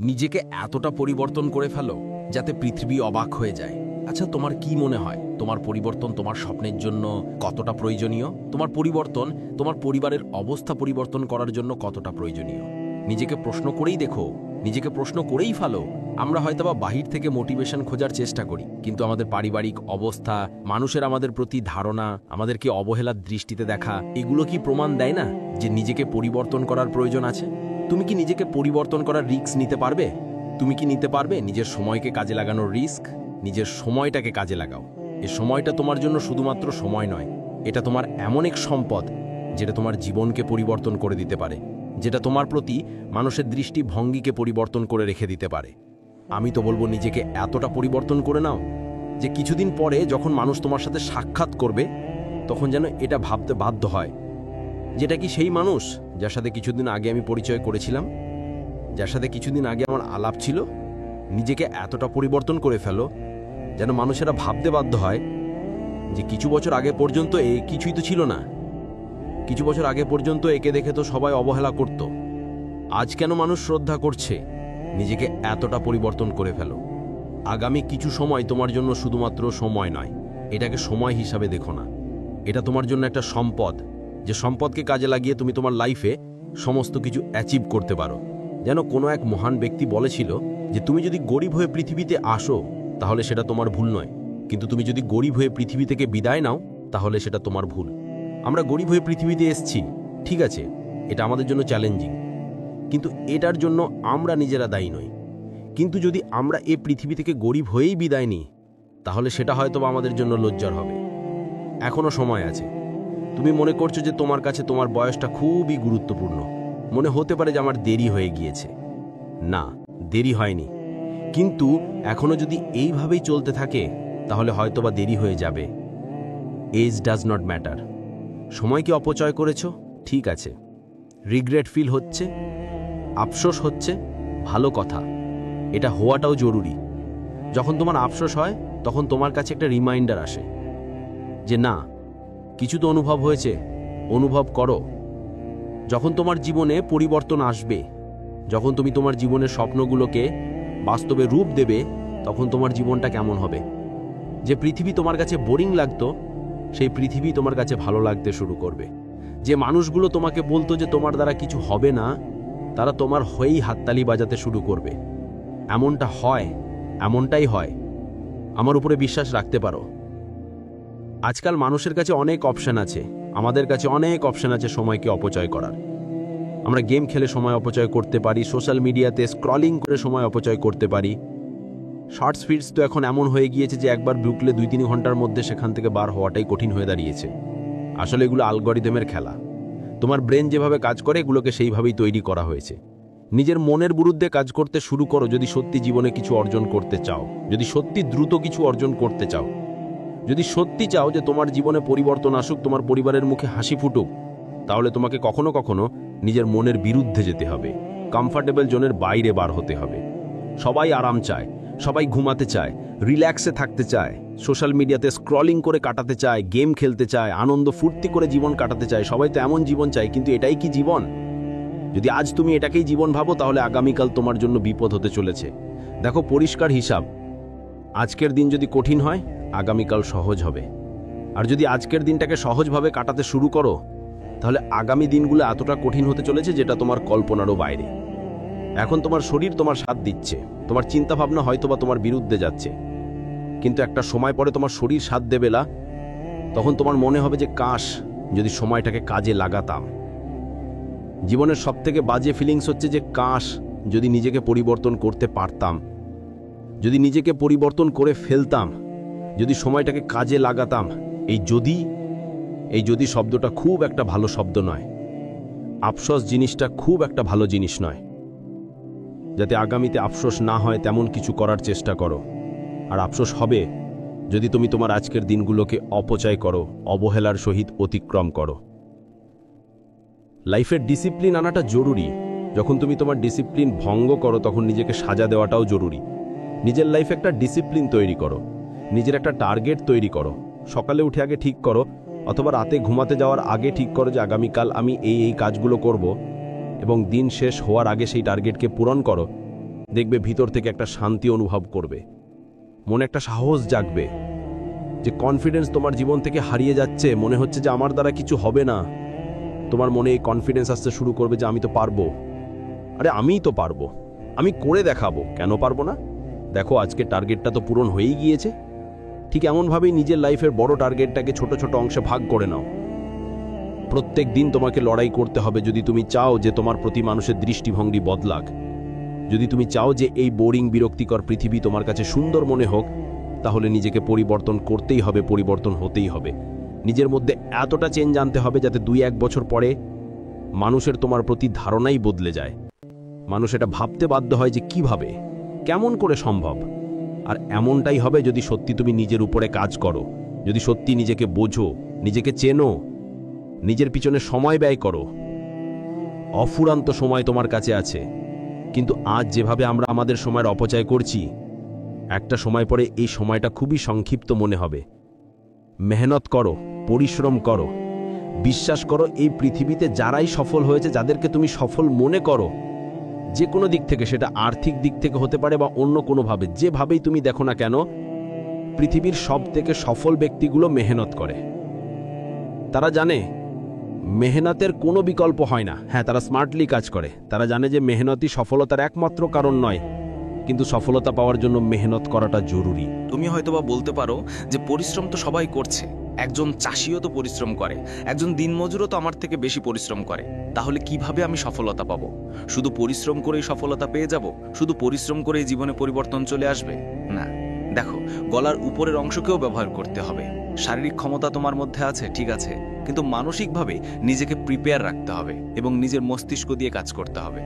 নিজেকে এতটা পরিবর্তন করে ফেলো যাতে পৃথিবী অবাক হয়ে যায়। আচ্ছা, তোমার কি মনে হয় তোমার পরিবর্তন তোমার স্বপ্নের জন্য কতটা প্রয়োজনীয়? তোমার পরিবর্তন তোমার পরিবারের অবস্থা পরিবর্তন করার জন্য কতটা প্রয়োজনীয়? নিজেকে প্রশ্ন করেই দেখো, নিজেকে প্রশ্ন করেই ফেলো। আমরা হয়তোবা বাহির থেকে মোটিভেশন খোঁজার চেষ্টা করি, কিন্তু আমাদের পারিবারিক অবস্থা, মানুষের আমাদের প্রতি ধারণা, আমাদেরকে অবহেলার দৃষ্টিতে দেখা, এগুলো কি প্রমাণ দেয় না যে নিজেকে পরিবর্তন করার প্রয়োজন আছে? তুমি কি নিজেকে পরিবর্তন করার রিস্ক নিতে পারবে? তুমি কি নিতে পারবে নিজের সময়কে কাজে লাগানোর রিস্ক? নিজের সময়টাকে কাজে লাগাও। এই সময়টা তোমার জন্য শুধুমাত্র সময় নয়, এটা তোমার এমন এক সম্পদ যেটা তোমার জীবনকে পরিবর্তন করে দিতে পারে, যেটা তোমার প্রতি মানুষের দৃষ্টিভঙ্গিকে পরিবর্তন করে রেখে দিতে পারে। আমি তো বলবো নিজেকে এতটা পরিবর্তন করে নাও যে কিছুদিন পরে যখন মানুষ তোমার সাথে সাক্ষাৎ করবে তখন যেন এটা ভাবতে বাধ্য হয়, যেটা কি সেই মানুষ যার সাথে কিছুদিন আগে আমি পরিচয় করেছিলাম, যার সাথে কিছুদিন আগে আমার আলাপ ছিল। নিজেকে এতটা পরিবর্তন করে ফেলো যেন মানুষেরা ভাবতে বাধ্য হয় যে কিছু বছর আগে পর্যন্ত এ কিছুই তো ছিল না, কিছু বছর আগে পর্যন্ত একে দেখে তো সবাই অবহেলা করত, আজ কেন মানুষ শ্রদ্ধা করছে? নিজেকে এতটা পরিবর্তন করে ফেলো। আগামী কিছু সময় তোমার জন্য শুধুমাত্র সময় নয়, এটাকে সময় হিসাবে দেখো না। এটা তোমার জন্য একটা সম্পদ, যে সম্পদকে কাজে লাগিয়ে তুমি তোমার লাইফে সমস্ত কিছু অ্যাচিভ করতে পারো। যেন কোনো এক মহান ব্যক্তি বলেছিল যে তুমি যদি গরিব হয়ে পৃথিবীতে আসো তাহলে সেটা তোমার ভুল নয়, কিন্তু তুমি যদি গরিব হয়ে পৃথিবী থেকে বিদায় নাও তাহলে সেটা তোমার ভুল। আমরা গরিব হয়ে পৃথিবীতে এসেছি, ঠিক আছে, এটা আমাদের জন্য চ্যালেঞ্জিং, কিন্তু এটার জন্য আমরা নিজেরা দায়ী নই। কিন্তু যদি আমরা এই পৃথিবী থেকে গরিব হয়েই বিদায় নিই তাহলে সেটা হয়তো আমাদের জন্য লজ্জার হবে। এখনো সময় আছে। তুমি মনে করছো যে তোমার কাছে তোমার বয়সটা খুবই গুরুত্বপূর্ণ, মনে হতে পারে যে আমার দেরি হয়ে গিয়েছে। না, দেরি হয়নি, কিন্তু এখনো যদি এইভাবেই চলতে থাকে তাহলে হয়তোবা দেরি হয়ে যাবে। Age does not matter. সময়কে অপচয় করেছো, ঠিক আছে, রিগ্রেট ফিল হচ্ছে, আফসোস হচ্ছে, ভালো কথা, এটা হওয়াটাও জরুরি। যখন তোমার আফসোস হয় তখন তোমার কাছে একটা রিমাইন্ডার আসে যে না, কিছু তো অনুভব হয়েছে, অনুভব করো। যখন তোমার জীবনে পরিবর্তন আসবে, যখন তুমি তোমার জীবনের স্বপ্নগুলোকে বাস্তবে রূপ দেবে, তখন তোমার জীবনটা কেমন হবে? যে পৃথিবী তোমার কাছে বোরিং লাগতো সেই পৃথিবী তোমার কাছে ভালো লাগতে শুরু করবে। যে মানুষগুলো তোমাকে বলতো যে তোমার দ্বারা কিছু হবে না, তারা তোমার হয়েই হাততালি বাজাতে শুরু করবে। এমনটা হয়, এমনটাই হয়, আমার উপরে বিশ্বাস রাখতে পারো। আজকাল মানুষের কাছে অনেক অপশন আছে, আমাদের কাছে অনেক অপশন আছে সময়কে অপচয় করার। আমরা গেম খেলে সময় অপচয় করতে পারি, সোশ্যাল মিডিয়াতে স্ক্রলিং করে সময় অপচয় করতে পারি। শর্টস ফিডস তো এখন এমন হয়ে গিয়েছে যে একবার ঢুকলে 2-3 ঘন্টার মধ্যে সেখান থেকে বার হওয়াটাই কঠিন হয়ে দাঁড়িয়েছে। আসলে এগুলো অ্যালগরিদমের খেলা। তোমার ব্রেন যেভাবে কাজ করে এগুলোকে সেইভাবেই তৈরি করা হয়েছে। নিজের মনের বিরুদ্ধে কাজ করতে শুরু করো যদি সত্যি জীবনে কিছু অর্জন করতে চাও, যদি সত্যি দ্রুত কিছু অর্জন করতে চাও, যদি সত্যি চাও যে তোমার জীবনে পরিবর্তন আসুক, তোমার পরিবারের মুখে হাসি ফুটুক, তাহলে তোমাকে কখনো কখনো নিজের মনের বিরুদ্ধে যেতে হবে, কমফর্টেবল জোনের বাইরে বার হতে হবে। সবাই আরাম চায়, সবাই ঘুমাতে চায়, রিল্যাক্সে থাকতে চায়, সোশ্যাল মিডিয়াতে স্ক্রলিং করে কাটাতে চায়, গেম খেলতে চায়, আনন্দ ফুর্তি করে জীবন কাটাতে চায়। সবাই তো এমন জীবন চায়, কিন্তু এটাই কি জীবন? যদি আজ তুমি এটাকেই জীবন ভাবো তাহলে আগামীকাল তোমার জন্য বিপদ হতে চলেছে। দেখো, পরিষ্কার হিসাব, আজকের দিন যদি কঠিন হয় আগামীকাল সহজ হবে। আর যদি আজকের দিনটাকে সহজভাবে কাটাতে শুরু করো তাহলে আগামী দিনগুলো এতটা কঠিন হতে চলেছে যেটা তোমার কল্পনারও বাইরে। এখন তোমার শরীর তোমার সাথ দিচ্ছে, তোমার চিন্তাভাবনা হয়তোবা তোমার বিরুদ্ধে যাচ্ছে, কিন্তু একটা সময় পরে তোমার শরীর সাথ দেবে না। তখন তোমার মনে হবে যে কাশ যদি সময়টাকে কাজে লাগাতাম। জীবনের সবথেকে বাজে ফিলিংস হচ্ছে যে কাশ যদি নিজেকে পরিবর্তন করতে পারতাম, যদি নিজেকে পরিবর্তন করে ফেলতাম, যদি সময়টাকে কাজে লাগাতাম। এই যদি শব্দটা খুব একটা ভালো শব্দ নয়, আফসোস জিনিসটা খুব একটা ভালো জিনিস নয়। যাতে আগামীতে আফসোস না হয় তেমন কিছু করার চেষ্টা করো। আর আফসোস হবে যদি তুমি তোমার আজকের দিনগুলোকে অপচয় করো, অবহেলার সহিত অতিক্রম করো। লাইফের ডিসিপ্লিন আনাটা জরুরি। যখন তুমি তোমার ডিসিপ্লিন ভঙ্গ করো তখন নিজেকে সাজা দেওয়াটাও জরুরি। নিজের লাইফে একটা ডিসিপ্লিন তৈরি করো, নিজের একটা টার্গেট তৈরি করো। সকালে উঠে আগে ঠিক করো, অথবা রাতে ঘুমাতে যাওয়ার আগে ঠিক করো যে আগামীকাল আমি এই কাজগুলো করব, এবং দিন শেষ হওয়ার আগে সেই টার্গেটকে পূরণ করো। দেখবে ভিতর থেকে একটা শান্তি অনুভব করবে, মনে একটা সাহস জাগবে, যে কনফিডেন্স তোমার জীবন থেকে হারিয়ে যাচ্ছে, মনে হচ্ছে যে আমার দ্বারা কিছু হবে না। তোমার মনে এই কনফিডেন্স আসতে শুরু করবে যে আমি তো পারবো, আরে আমিই তো পারবো, আমি করে দেখাবো, কেন পারবো না? দেখো আজকে টার্গেটটা তো পূরণ হয়েই গিয়েছে। ঠিক এমনভাবেই নিজের লাইফের বড় টার্গেটটাকে ছোট ছোট অংশে ভাগ করে নাও। প্রত্যেক দিন তোমাকে লড়াই করতে হবে যদি তুমি চাও যে তোমার প্রতি মানুষের দৃষ্টিভঙ্গি বদলাক, যদি তুমি চাও যে এই বোরিং বিরক্তিকর পৃথিবী তোমার কাছে সুন্দর মনে হোক, তাহলে নিজেকে পরিবর্তন করতেই হবে, পরিবর্তন হতেই হবে। নিজের মধ্যে এতটা চেঞ্জ আনতে হবে যাতে 2-1 বছর পরে মানুষের তোমার প্রতি ধারণাই বদলে যায়। মানুষ এটা ভাবতে বাধ্য হয় যে কিভাবে, কেমন করে সম্ভব। আর এমনটাই হবে যদি সত্যি তুমি নিজের উপরে কাজ করো, যদি সত্যি নিজেকে বোঝো, নিজেকে চেনো, নিজের পিছনে সময় ব্যয় করো। অফুরান্ত সময় তোমার কাছে আছে, কিন্তু আজ যেভাবে আমরা আমাদের সময়ের অপচয় করছি, একটা সময় পরে এই সময়টা খুবই সংক্ষিপ্ত মনে হবে। মেহনত করো, পরিশ্রম করো, বিশ্বাস করো এই পৃথিবীতে যারাই সফল হয়েছে, যাদেরকে তুমি সফল মনে করো, যে কোনো দিক থেকে, সেটা আর্থিক দিক থেকে হতে পারে বা অন্য কোনোভাবে, যেভাবেই তুমি দেখো না কেন, পৃথিবীর সব থেকে সফল ব্যক্তিগুলো মেহনত করে। তারা জানে মেহনতের কোনো বিকল্প হয় না। হ্যাঁ, তারা স্মার্টলি কাজ করে, তারা জানে যে মেহনতই সফলতার একমাত্র কারণ নয়, কিন্তু সফলতা পাওয়ার জন্য মেহনত করাটা জরুরি। তুমি হয়তোবা বলতে পারো যে পরিশ্রম তো সবাই করছে, একজন চাষিও তো পরিশ্রম করে, একজন দিনমজুরও তো আমার থেকে বেশি পরিশ্রম করে, তাহলে কিভাবে আমি সফলতা পাবো? শুধু পরিশ্রম করেই সফলতা পেয়ে যাব? শুধু পরিশ্রম করেই জীবনে পরিবর্তন চলে আসবে? না, দেখো, গলার উপরের অংশকেও ব্যবহার করতে হবে। শারীরিক ক্ষমতা তোমার মধ্যে আছে, ঠিক আছে, কিন্তু মানসিকভাবে নিজেকে প্রিপেয়ার রাখতে হবে এবং নিজের মস্তিষ্ক দিয়ে কাজ করতে হবে।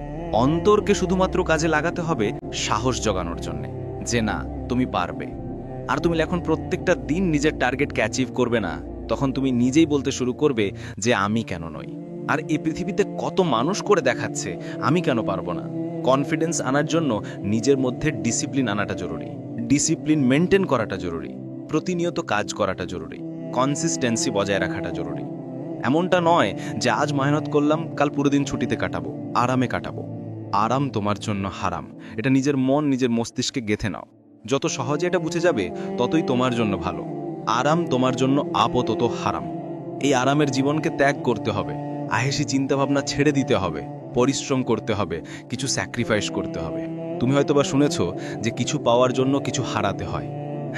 অন্তরকে শুধুমাত্র কাজে লাগাতে হবে সাহস জগানোর জন্য, যে না, তুমি পারবে। আর তুমি এখন প্রত্যেকটা দিন নিজের টার্গেটকে অ্যাচিভ করবে না, তখন তুমি নিজেই বলতে শুরু করবে যে আমি কেন নই। আর এই পৃথিবীতে কত মানুষ করে দেখাচ্ছে, আমি কেন পারবো না? কনফিডেন্স আনার জন্য নিজের মধ্যে ডিসিপ্লিন আনাটা জরুরি, ডিসিপ্লিন মেনটেন করাটা জরুরি, প্রতিনিয়ত কাজ করাটা জরুরি, কনসিস্টেন্সি বজায় রাখাটা জরুরি। এমনটা নয় যে আজ মেহনত করলাম, কাল পুরো দিন ছুটিতে কাটাবো, আরামে কাটাবো। আরাম তোমার জন্য হারাম, এটা নিজের মন, নিজের মস্তিষ্কে গেঁথে নাও। যত সহজে এটা বুঝে যাবে, ততই তোমার জন্য ভালো। আরাম তোমার জন্য আপাতত হারাম। এই আরামের জীবনকে ত্যাগ করতে হবে, আহেসি চিন্তাভাবনা ছেড়ে দিতে হবে, পরিশ্রম করতে হবে, কিছু স্যাক্রিফাইস করতে হবে। তুমি হয়তোবা শুনেছ যে কিছু পাওয়ার জন্য কিছু হারাতে হয়।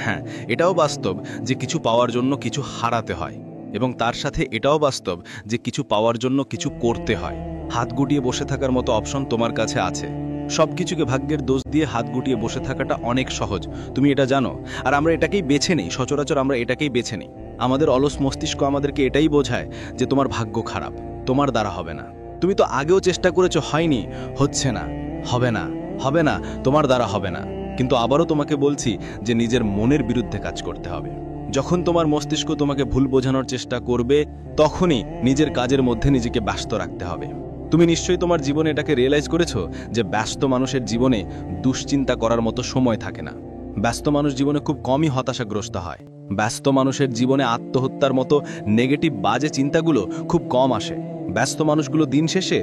হ্যাঁ, এটাও বাস্তব যে কিছু পাওয়ার জন্য কিছু হারাতে হয়, এবং তার সাথে এটাও বাস্তব যে কিছু পাওয়ার জন্য কিছু করতে হয়। হাত গুটিয়ে বসে থাকার মতো অপশন তোমার কাছে আছে। সবকিছুকে ভাগ্যের দোষ দিয়ে হাত গুটিয়ে বসে থাকাটা অনেক সহজ, তুমি এটা জানো। আর আমরা এটাকেই বেছে নেই, সচরাচর আমরা এটাকেই বেছে নেই। আমাদের অলস মস্তিষ্ক আমাদেরকে এটাই বোঝায় যে তোমার ভাগ্য খারাপ, তোমার দ্বারা হবে না। তুমি তো আগেও চেষ্টা করেছো, হয়নি, হচ্ছে না, হবে না, হবে না, তোমার দ্বারা হবে না। কিন্তু আবারও তোমাকে বলছি যে নিজের মনের বিরুদ্ধে কাজ করতে হবে। যখন তোমার মস্তিষ্ক তোমাকে ভুল বোঝানোর চেষ্টা করবে, তখনই নিজের কাজের মধ্যে নিজেকে ব্যস্ত রাখতে হবে। তুমি নিশ্চয়ই তোমার জীবনে এটাকে রিয়েলাইজ করেছো যে ব্যস্ত মানুষের জীবনে দুশ্চিন্তা করার মতো সময় থাকে না। ব্যস্ত মানুষ জীবনে খুব কমই হতাশাগ্রস্ত হয়। ব্যস্ত মানুষের জীবনে আত্মহত্যার মতো নেগেটিভ বাজে চিন্তাগুলো খুব কম আসে। ব্যস্ত মানুষগুলো দিন শেষে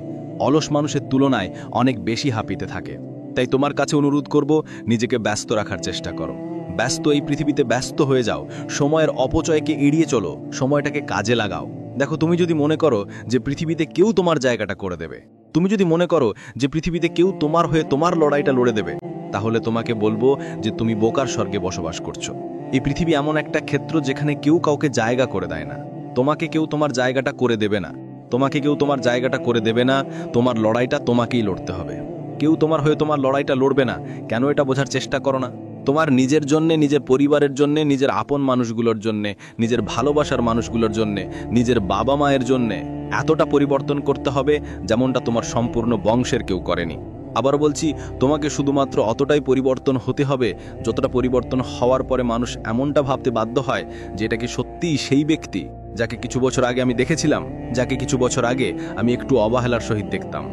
অলস মানুষের তুলনায় অনেক বেশি হাঁপিতে থাকে। তাই তোমার কাছে অনুরোধ করব, নিজেকে ব্যস্ত রাখার চেষ্টা করো। ব্যস্ত এই পৃথিবীতে ব্যস্ত হয়ে যাও, সময়ের অপচয়কে এড়িয়ে চলো, সময়টাকে কাজে লাগাও। দেখো, তুমি যদি মনে করো যে পৃথিবীতে কেউ তোমার জায়গাটা করে দেবে, তুমি যদি মনে করো যে পৃথিবীতে কেউ তোমার হয়ে তোমার লড়াইটা লড়ে দেবে, তাহলে তোমাকে বলবো যে তুমি বোকার স্বর্গে বসবাস করছো। এই পৃথিবী এমন একটা ক্ষেত্র যেখানে কেউ কাউকে জায়গা করে দেয় না। তোমাকে কেউ তোমার জায়গাটা করে দেবে না, তোমাকে কেউ তোমার জায়গাটা করে দেবে না। তোমার লড়াইটা তোমাকেই লড়তে হবে। কেউ তোমার হয়ে তোমার লড়াইটা লড়বে না। কেন এটা বোঝার চেষ্টা করো না? তোমার নিজের জন্যে, নিজের পরিবারের জন্যে, নিজের আপন মানুষগুলোর জন্যে, নিজের ভালোবাসার মানুষগুলোর জন্যে, নিজের বাবা মায়ের জন্যে এতটা পরিবর্তন করতে হবে যেমনটা তোমার সম্পূর্ণ বংশের কেউ করেনি। আবার বলছি, তোমাকে শুধুমাত্র অতটাই পরিবর্তন হতে হবে যতটা পরিবর্তন হওয়ার পরে মানুষ এমনটা ভাবতে বাধ্য হয় যে এটা কি সত্যিই সেই ব্যক্তি যাকে কিছু বছর আগে আমি দেখেছিলাম, যাকে কিছু বছর আগে আমি একটু অবহেলার সহিত দেখতাম।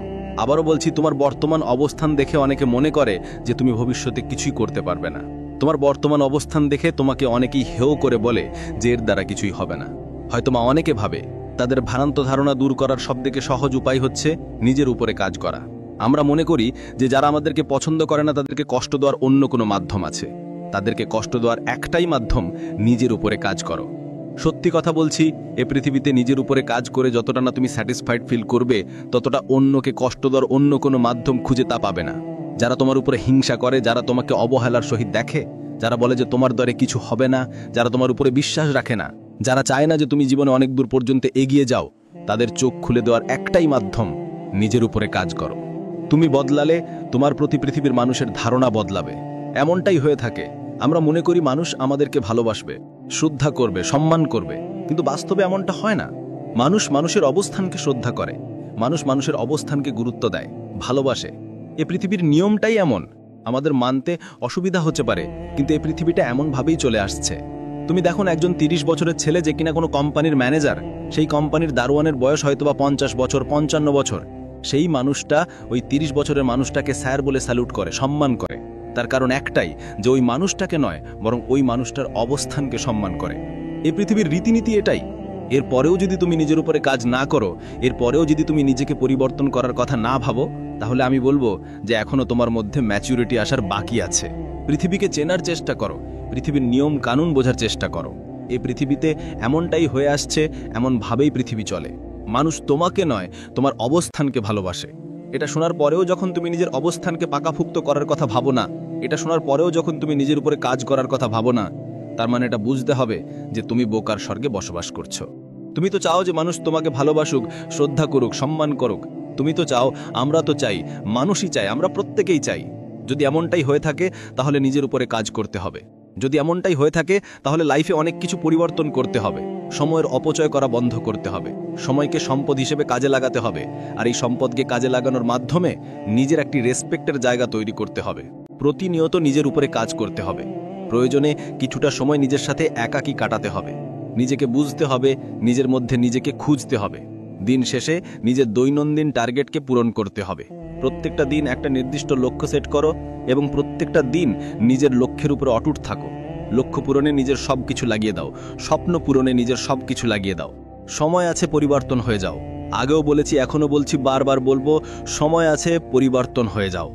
আবারও বলছি, তোমার বর্তমান অবস্থান দেখে অনেকে মনে করে যে তুমি ভবিষ্যতে কিছুই করতে পারবে না। তোমার বর্তমান অবস্থান দেখে তোমাকে অনেকেই হেয় করে বলে যে এর দ্বারা কিছুই হবে না। হয়তো অনেকে ভাবে তাদের ভ্রান্ত ধারণা দূর করার সবথেকে সহজ উপায় হচ্ছে নিজের উপরে কাজ করা। আমরা মনে করি যে যারা আমাদেরকে পছন্দ করে না তাদেরকে কষ্ট দেওয়ার অন্য কোনো মাধ্যম আছে। তাদেরকে কষ্ট দেওয়ার একটাই মাধ্যম, নিজের উপরে কাজ করো। সত্যি কথা বলছি, এ পৃথিবীতে নিজের উপরে কাজ করে যতটা না তুমি স্যাটিসফাইড ফিল করবে, ততটা অন্যকে কষ্ট দেওয়ার অন্য কোনো মাধ্যম খুঁজে তা পাবে না। যারা তোমার উপরে হিংসা করে, যারা তোমাকে অবহেলার সহিত দেখে, যারা বলে যে তোমার দ্বারে কিছু হবে না, যারা তোমার উপরে বিশ্বাস রাখে না, যারা চায় না যে তুমি জীবনে অনেক দূর পর্যন্ত এগিয়ে যাও, তাদের চোখ খুলে দেওয়ার একটাই মাধ্যম, নিজের উপরে কাজ করো। তুমি বদলালে তোমার প্রতি পৃথিবীর মানুষের ধারণা বদলাবে। এমনটাই হয়ে থাকে, আমরা মনে করি মানুষ আমাদেরকে ভালোবাসবে, শ্রদ্ধা করবে, সম্মান করবে, কিন্তু বাস্তবে এমনটা হয় না। মানুষ মানুষের অবস্থানকে শ্রদ্ধা করে, মানুষ মানুষের অবস্থানকে গুরুত্ব দেয়, ভালোবাসে। এ পৃথিবীর নিয়মটাই এমন। আমাদের মানতে অসুবিধা হতে পারে, কিন্তু এই পৃথিবীটা এমনভাবেই চলে আসছে। তুমি দেখো না, একজন 30 বছরের ছেলে যে কিনা কোনো কোম্পানির ম্যানেজার, সেই কোম্পানির দারোয়ানের বয়স হয়তোবা 50 বছর, 55 বছর, সেই মানুষটা ওই 30 বছরের মানুষটাকে স্যার বলে স্যালুট করে, সম্মান করে। তার কারণ একটাই, যে ওই মানুষটাকে নয়, বরং ওই মানুষটার অবস্থানকে সম্মান করে। এই পৃথিবীর রীতিনীতি এটাই। এরপরেও যদি তুমি নিজের উপরে কাজ না করো, এরপরেও যদি তুমি নিজেকে পরিবর্তন করার কথা না ভাবো, তাহলে আমি বলবো যে এখনো তোমার মধ্যে ম্যাচুরিটি আসার বাকি আছে। পৃথিবীকে চেনার চেষ্টা করো, পৃথিবীর নিয়ম কানুন বোঝার চেষ্টা করো। এই পৃথিবীতে এমনটাই হয়ে আসছে, এমনভাবেই পৃথিবী চলে। মানুষ তোমাকে নয়, তোমার অবস্থানকে ভালোবাসে। এটা শোনার পরেও যখন তুমি নিজের অবস্থানকে পাকাপুক্ত করার কথা ভাবো না, এটা শোনার পরেও যখন তুমি নিজের উপরে কাজ করার কথা ভাবো না, তার মানে এটা বুঝতে হবে যে তুমি বোকার স্বর্গে বসবাস করছো। তুমি তো চাও যে মানুষ তোমাকে ভালোবাসুক, শ্রদ্ধা করুক, সম্মান করুক। তুমি তো চাও, আমরা তো চাই, মানুষই চাই, আমরা প্রত্যেকেই চাই। যদি এমনটাই হয়ে থাকে, তাহলে নিজের উপরে কাজ করতে হবে। যদি এমনটাই হয়ে থাকে, তাহলে লাইফে অনেক কিছু পরিবর্তন করতে হবে। সময়ের অপচয় করা বন্ধ করতে হবে, সময়কে সম্পদ হিসেবে কাজে লাগাতে হবে, আর এই সম্পদকে কাজে লাগানোর মাধ্যমে নিজের একটি রেসপেক্টের জায়গা তৈরি করতে হবে। প্রতিনিয়ত নিজের উপরে কাজ করতে হবে। প্রয়োজনে কিছুটা সময় নিজের সাথে একাকী কাটাতে হবে। নিজেকে বুঝতে হবে, নিজের মধ্যে নিজেকে খুঁজতে হবে। দিন শেষে নিজের দৈনন্দিন টার্গেটকে পূরণ করতে হবে। প্রত্যেকটা দিন একটা নির্দিষ্ট লক্ষ্য সেট করো এবং প্রত্যেকটা দিন নিজের লক্ষ্যের উপরে অটুট থাকো। লক্ষ্য পূরণে নিজের সব কিছু লাগিয়ে দাও, স্বপ্ন পূরণে নিজের সব কিছু লাগিয়ে দাও। সময় আছে, পরিবর্তন হয়ে যাও। আগেও বলেছি, এখনো বলছি, বারবার বলবো, সময় আছে, পরিবর্তন হয়ে যাও।